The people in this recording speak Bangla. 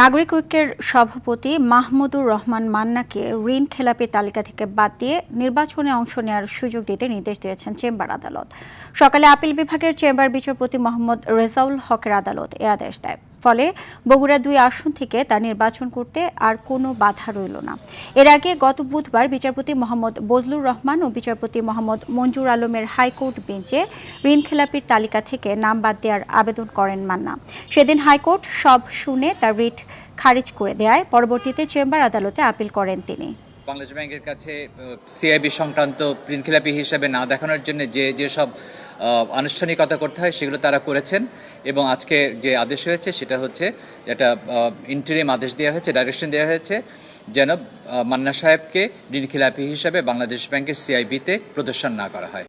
নাগরিক ঐক্যের সভাপতি মাহমুদুর রহমান মান্নাকে ঋণ খেলাপি তালিকা থেকে বাদ দিয়ে নির্বাচনে অংশ নেওয়ার সুযোগ দিতে নির্দেশ দিয়েছেন চেম্বার আদালত। সকালে আপিল বিভাগের চেম্বার বিচারপতি মোহাম্মদ রেজাউল হকের আদালত এ আদেশ দেয়। ফলে বগুড়া 2 আসন থেকে তার নির্বাচন করতে আর কোনো বাধা রইল না। এর আগে গত বুধবার বিচারপতি মোহাম্মদ বজলুর রহমান ও বিচারপতি মোহাম্মদ মঞ্জুর আলমের হাইকোর্ট বেঞ্চে ঋণ খেলাপির তালিকা থেকে নাম বাদ দেওয়ার আবেদন করেন মান্না। সেদিন হাইকোর্ট সব শুনে তার রিট খারিজ করে দেয়। পরবর্তীতে চেম্বার আদালতে আপিল করেন তিনি। বাংলাদেশ ব্যাংকের কাছে সিআইবি সংক্রান্ত ঋণখেলাপি হিসাবে না দেখানোর জন্য যেসব আনুষ্ঠানিকতা করতে হয় সেগুলো তারা করেছেন এবং আজকে যে আদেশ হয়েছে সেটা হচ্ছে একটা ইন্টারিম আদেশ দেওয়া হয়েছে, ডাইরেকশন দেওয়া হয়েছে যেন মান্না সাহেবকে ঋণখেলাপি হিসাবে বাংলাদেশ ব্যাংকের সিআইবিতে প্রদর্শন না করা হয়।